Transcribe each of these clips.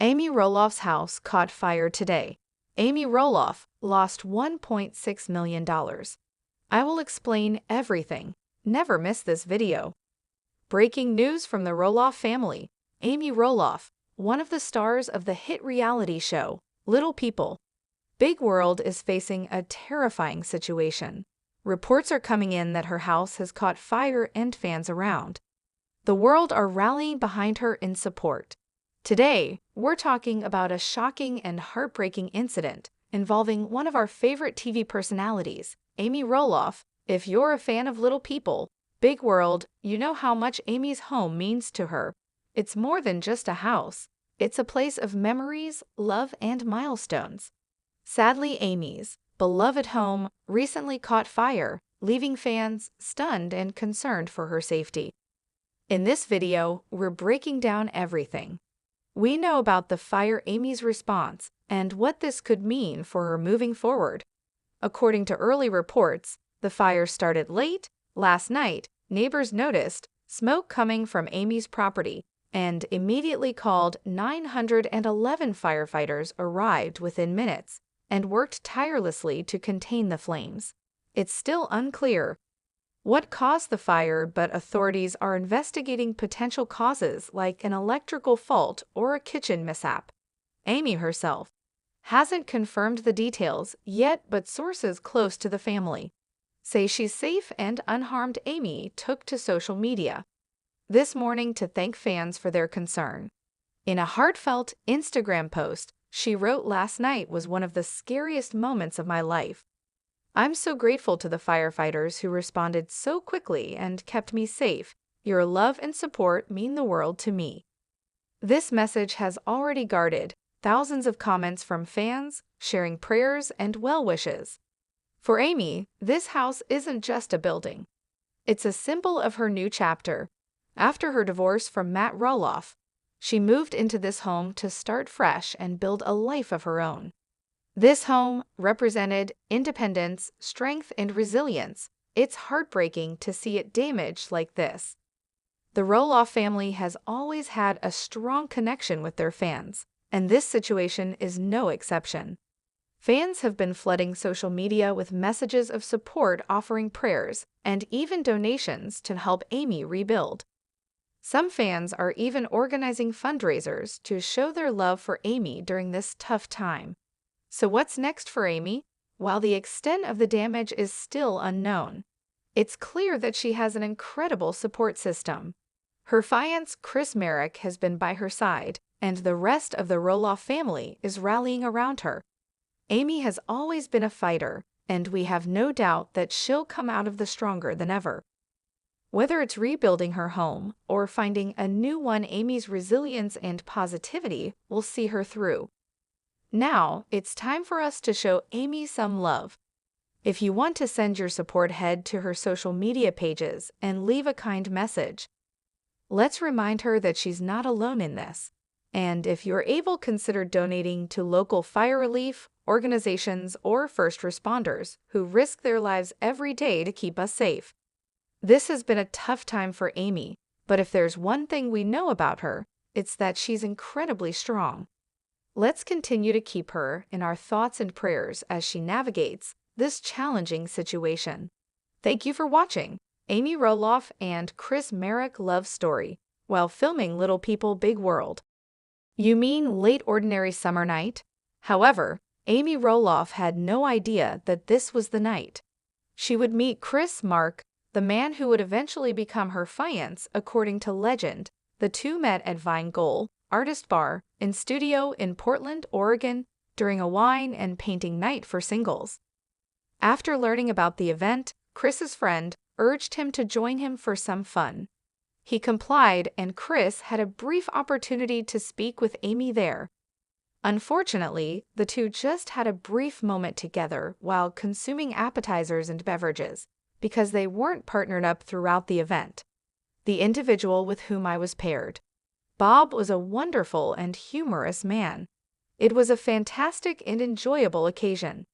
Amy Roloff's house caught fire today. Amy Roloff lost $1.6 million. I will explain everything. Never miss this video. Breaking news from the Roloff family. Amy Roloff, one of the stars of the hit reality show, Little People, Big World, is facing a terrifying situation. Reports are coming in that her house has caught fire and fans around the world are rallying behind her in support. Today, we're talking about a shocking and heartbreaking incident involving one of our favorite TV personalities, Amy Roloff. If you're a fan of Little People, Big World, you know how much Amy's home means to her. It's more than just a house. It's a place of memories, love, and milestones. Sadly, Amy's beloved home recently caught fire, leaving fans stunned and concerned for her safety. In this video, we're breaking down everything we know about the fire, Amy's response, and what this could mean for her moving forward. According to early reports, the fire started late last night. Neighbors noticed smoke coming from Amy's property and immediately called 911. Firefighters arrived within minutes and worked tirelessly to contain the flames. It's still unclear what caused the fire, but authorities are investigating potential causes like an electrical fault or a kitchen mishap. Amy herself hasn't confirmed the details yet, but sources close to the family say she's safe and unharmed. Amy took to social media this morning to thank fans for their concern. In a heartfelt Instagram post, she wrote, "Last night was one of the scariest moments of my life. I'm so grateful to the firefighters who responded so quickly and kept me safe. Your love and support mean the world to me." This message has already garnered thousands of comments from fans, sharing prayers and well wishes. For Amy, this house isn't just a building. It's a symbol of her new chapter. After her divorce from Matt Roloff, she moved into this home to start fresh and build a life of her own. This home represented independence, strength, and resilience. It's heartbreaking to see it damaged like this. The Roloff family has always had a strong connection with their fans, and this situation is no exception. Fans have been flooding social media with messages of support, offering prayers and even donations to help Amy rebuild. Some fans are even organizing fundraisers to show their love for Amy during this tough time. So what's next for Amy? While the extent of the damage is still unknown, it's clear that she has an incredible support system. Her fiancé, Chris Marek, has been by her side, and the rest of the Roloff family is rallying around her. Amy has always been a fighter, and we have no doubt that she'll come out of this stronger than ever. Whether it's rebuilding her home or finding a new one, Amy's resilience and positivity will see her through. Now, it's time for us to show Amy some love. If you want to send your support, head to her social media pages and leave a kind message. Let's remind her that she's not alone in this. And if you're able, consider donating to local fire relief organizations or first responders who risk their lives every day to keep us safe. This has been a tough time for Amy, but if there's one thing we know about her, it's that she's incredibly strong. Let's continue to keep her in our thoughts and prayers as she navigates this challenging situation. Thank you for watching Amy Roloff and Chris Marek love story while filming Little People, Big World. You mean late ordinary summer night? However, Amy Roloff had no idea that this was the night she would meet Chris Marek, the man who would eventually become her fiancé. According to legend, the two met at Vine Goal Artist Bar and Studio in Portland, Oregon, during a wine and painting night for singles. After learning about the event, Chris's friend urged him to join him for some fun. He complied, and Chris had a brief opportunity to speak with Amy there. Unfortunately, the two just had a brief moment together while consuming appetizers and beverages, because they weren't partnered up throughout the event. The individual with whom I was paired, Bob, was a wonderful and humorous man. It was a fantastic and enjoyable occasion.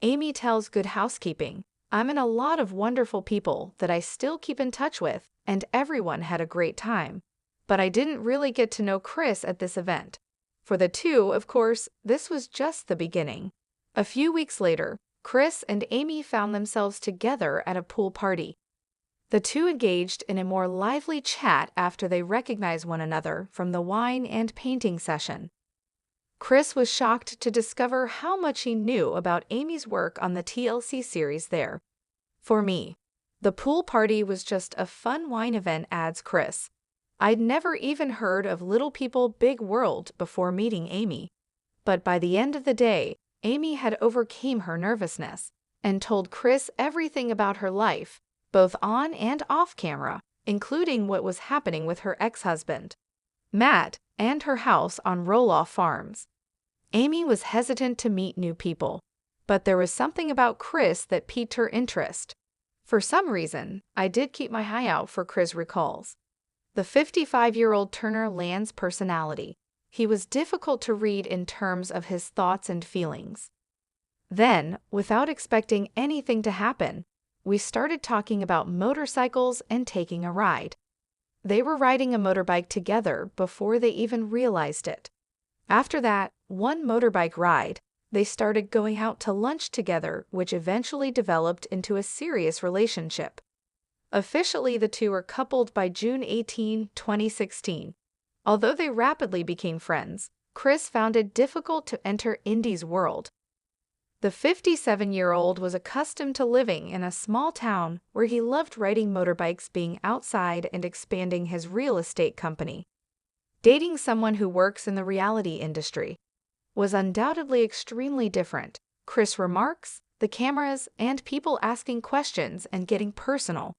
Amy tells Good Housekeeping, "I'm in a lot of wonderful people that I still keep in touch with, and everyone had a great time. But I didn't really get to know Chris at this event. For the two, of course, this was just the beginning. A few weeks later, Chris and Amy found themselves together at a pool party. The two engaged in a more lively chat after they recognized one another from the wine and painting session. Chris was shocked to discover how much he knew about Amy's work on the TLC series there. For me, the pool party was just a fun wine event, adds Chris. I'd never even heard of Little People Big World before meeting Amy. But by the end of the day, Amy had overcome her nervousness and told Chris everything about her life, both on and off camera, including what was happening with her ex-husband, Matt, and her house on Roloff Farms. Amy was hesitant to meet new people, but there was something about Chris that piqued her interest. For some reason, I did keep my eye out for, Chris recalls. The 55-year-old Turner Land's personality. He was difficult to read in terms of his thoughts and feelings. Then, without expecting anything to happen, we started talking about motorcycles and taking a ride. They were riding a motorbike together before they even realized it. After that one motorbike ride, they started going out to lunch together, which eventually developed into a serious relationship. Officially, the two were coupled by June 18, 2016. Although they rapidly became friends, Chris found it difficult to enter Indy's world. The 57-year-old was accustomed to living in a small town where he loved riding motorbikes, being outside, and expanding his real estate company. Dating someone who works in the reality industry was undoubtedly extremely different, Chris remarks, the cameras and people asking questions and getting personal.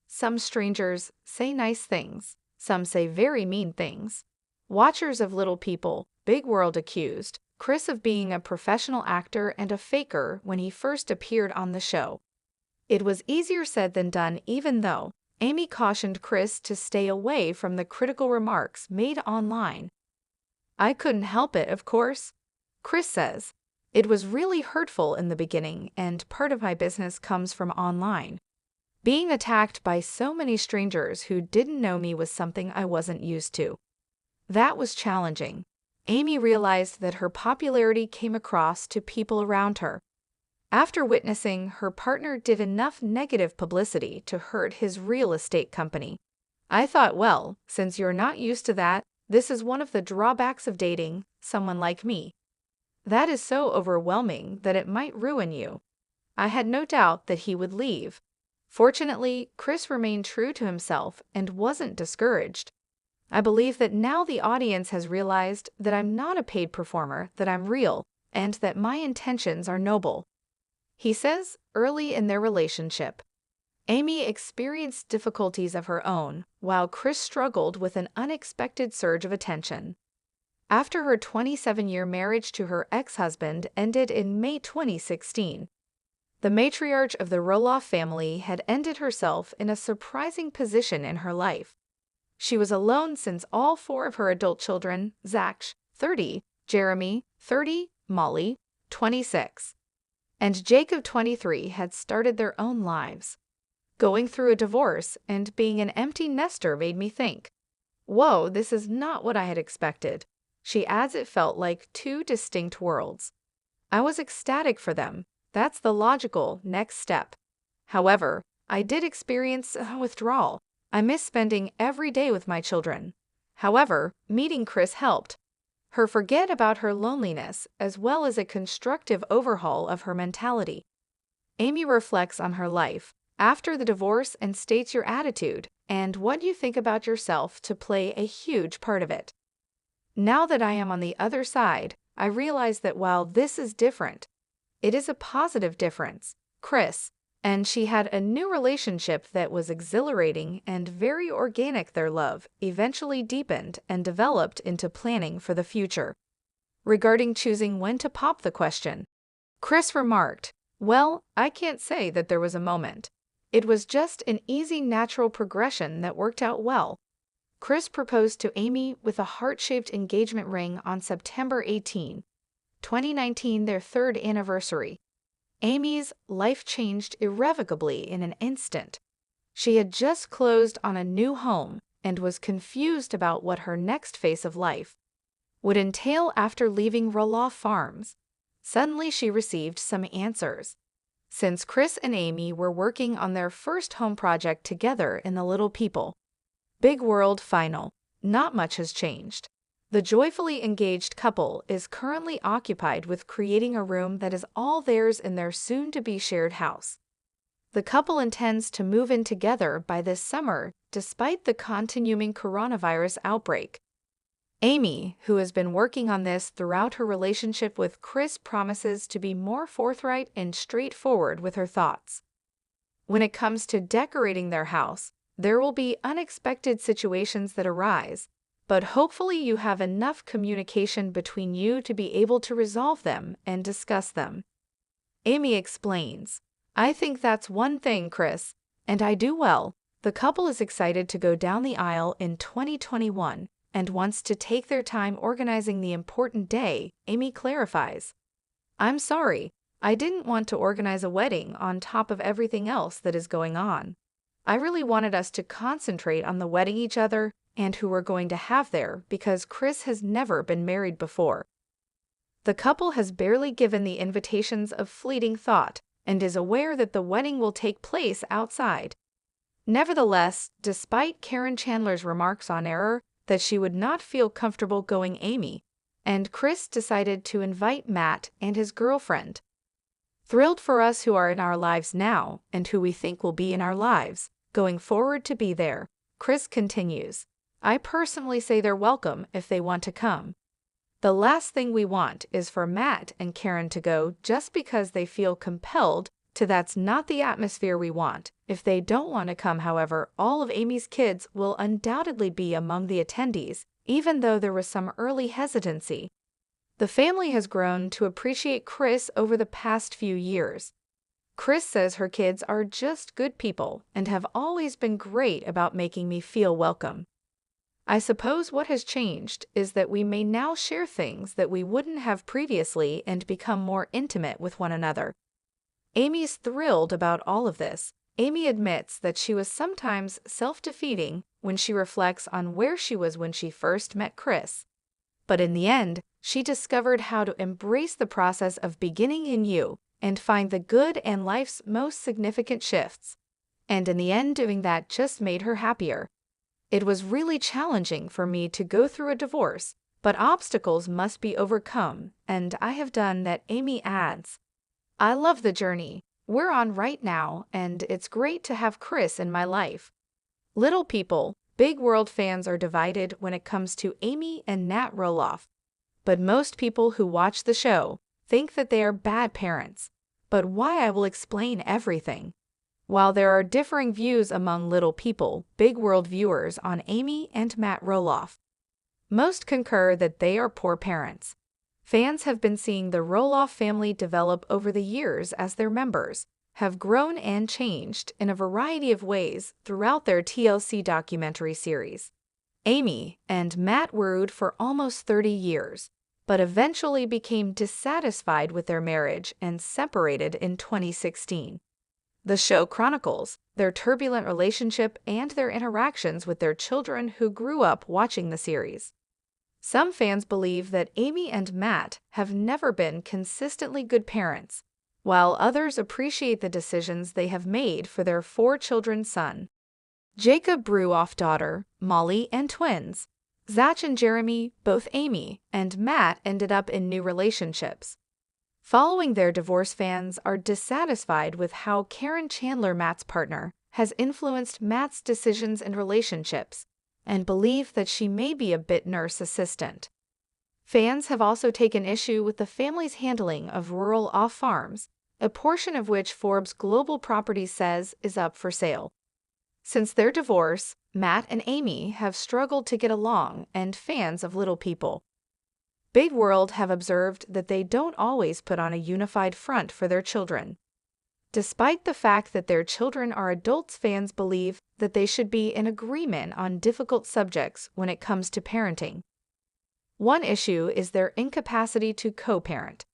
Some strangers say nice things, some say very mean things. Watchers of Little People Big World accused Chris of being a professional actor and a faker when he first appeared on the show. It was easier said than done, even though Amy cautioned Chris to stay away from the critical remarks made online. I couldn't help it, of course. Chris says, it was really hurtful in the beginning, and part of my business comes from online. Being attacked by so many strangers who didn't know me was something I wasn't used to. That was challenging. Amy realized that her popularity came across to people around her. After witnessing her partner did enough negative publicity to hurt his real estate company, I thought, well, since you're not used to that, this is one of the drawbacks of dating someone like me. That is so overwhelming that it might ruin you. I had no doubt that he would leave. Fortunately, Chris remained true to himself and wasn't discouraged. I believe that now the audience has realized that I'm not a paid performer, that I'm real, and that my intentions are noble. He says early in their relationship, Amy experienced difficulties of her own, while Chris struggled with an unexpected surge of attention. After her 27-year marriage to her ex-husband ended in May 2016, the matriarch of the Roloff family had ended herself in a surprising position in her life. She was alone since all four of her adult children, Zach, 30, Jeremy, 30, Molly, 26, and Jacob, 23, had started their own lives. Going through a divorce and being an empty nester made me think, whoa, this is not what I had expected. She adds it felt like two distinct worlds. I was ecstatic for them. That's the logical next step. However, I did experience withdrawal. I miss spending every day with my children. However, meeting Chris helped her forget about her loneliness as well as a constructive overhaul of her mentality. Amy reflects on her life after the divorce and states your attitude and what you think about yourself to play a huge part of it. Now that I am on the other side, I realize that while this is different, it is a positive difference, Chris, and she had a new relationship that was exhilarating and very organic. Their love eventually deepened and developed into planning for the future. Regarding choosing when to pop the question, Chris remarked, well, I can't say that there was a moment. It was just an easy, natural progression that worked out well. Chris proposed to Amy with a heart-shaped engagement ring on September 18, 2019, their third anniversary. Amy's life changed irrevocably in an instant. She had just closed on a new home and was confused about what her next phase of life would entail after leaving Roloff Farms. Suddenly she received some answers. Since Chris and Amy were working on their first home project together in the Little People Big World final, not much has changed. The joyfully engaged couple is currently occupied with creating a room that is all theirs in their soon-to-be shared house. The couple intends to move in together by this summer, despite the continuing coronavirus outbreak. Amy, who has been working on this throughout her relationship with Chris, promises to be more forthright and straightforward with her thoughts. When it comes to decorating their house, there will be unexpected situations that arise, but hopefully you have enough communication between you to be able to resolve them and discuss them. Amy explains, "I think that's one thing, Chris, and I do well." The couple is excited to go down the aisle in 2021 and wants to take their time organizing the important day. Amy clarifies, "I'm sorry, I didn't want to organize a wedding on top of everything else that is going on. I really wanted us to concentrate on the wedding each other and who we're going to have there because Chris has never been married before." The couple has barely given the invitations of fleeting thought and is aware that the wedding will take place outside. Nevertheless, despite Karen Chandler's remarks on error that she would not feel comfortable going, Amy and Chris decided to invite Matt and his girlfriend. "Thrilled for us who are in our lives now and who we think will be in our lives going forward to be there," Chris continues. "I personally say they're welcome if they want to come. The last thing we want is for Matt and Karen to go just because they feel compelled to. That's not the atmosphere we want. If they don't want to come, however, all of Amy's kids will undoubtedly be among the attendees, even though there was some early hesitancy. The family has grown to appreciate Chris over the past few years. Chris says her kids are just good people and have always been great about making me feel welcome. I suppose what has changed is that we may now share things that we wouldn't have previously and become more intimate with one another." Amy's thrilled about all of this. Amy admits that she was sometimes self-defeating when she reflects on where she was when she first met Chris. But in the end, she discovered how to embrace the process of beginning anew and find the good in life's most significant shifts. And in the end, doing that just made her happier. "It was really challenging for me to go through a divorce, but obstacles must be overcome, and I have done that," Amy adds. "I love the journey we're on right now, and it's great to have Chris in my life." Little People, Big World fans are divided when it comes to Amy and Nat Roloff. But most people who watch the show think that they are bad parents. But why? I will explain everything. While there are differing views among Little People, Big World viewers on Amy and Matt Roloff, most concur that they are poor parents. Fans have been seeing the Roloff family develop over the years as their members have grown and changed in a variety of ways throughout their TLC documentary series. Amy and Matt were married for almost 30 years, but eventually became dissatisfied with their marriage and separated in 2016. The show chronicles their turbulent relationship and their interactions with their children who grew up watching the series. Some fans believe that Amy and Matt have never been consistently good parents, while others appreciate the decisions they have made for their 4 children's son, Jacob Roloff, daughter, Molly, and twins, Zach and Jeremy. Both Amy and Matt ended up in new relationships. Following their divorce, fans are dissatisfied with how Karen Chandler, Matt's partner, has influenced Matt's decisions and relationships, and believe that she may be a bit narcissistic. Fans have also taken issue with the family's handling of Roloff Farms, a portion of which Forbes Global Properties says is up for sale. Since their divorce, Matt and Amy have struggled to get along, and fans of Little People, Big World have observed that they don't always put on a unified front for their children. Despite the fact that their children are adults, fans believe that they should be in agreement on difficult subjects when it comes to parenting. One issue is their incapacity to co-parent.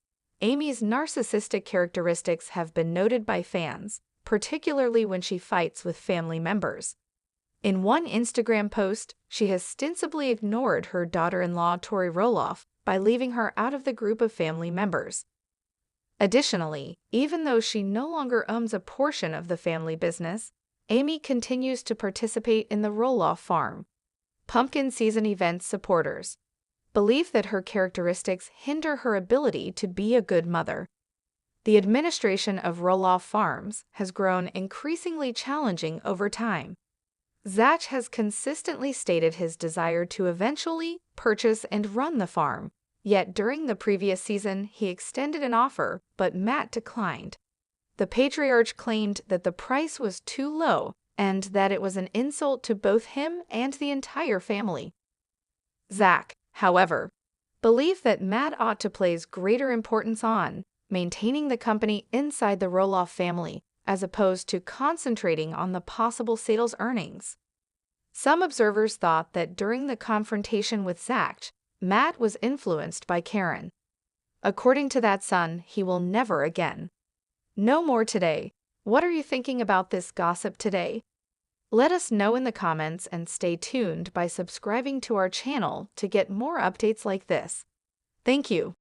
Amy's narcissistic characteristics have been noted by fans, particularly when she fights with family members. In one Instagram post, she has ostensibly ignored her daughter-in-law Tori Roloff by leaving her out of the group of family members. Additionally, even though she no longer owns a portion of the family business, Amy continues to participate in the Roloff farm. Pumpkin season events supporters believe that her characteristics hinder her ability to be a good mother. The administration of Roloff farms has grown increasingly challenging over time. Zach has consistently stated his desire to eventually purchase and run the farm, yet during the previous season he extended an offer, but Matt declined. The patriarch claimed that the price was too low and that it was an insult to both him and the entire family. Zach, however, believed that Matt ought to place greater importance on maintaining the company inside the Roloff family, as opposed to concentrating on the possible sales earnings. Some observers thought that during the confrontation with Zach, Matt was influenced by Karen. According to that son, he will never again. No more today. What are you thinking about this gossip today? Let us know in the comments and stay tuned by subscribing to our channel to get more updates like this. Thank you.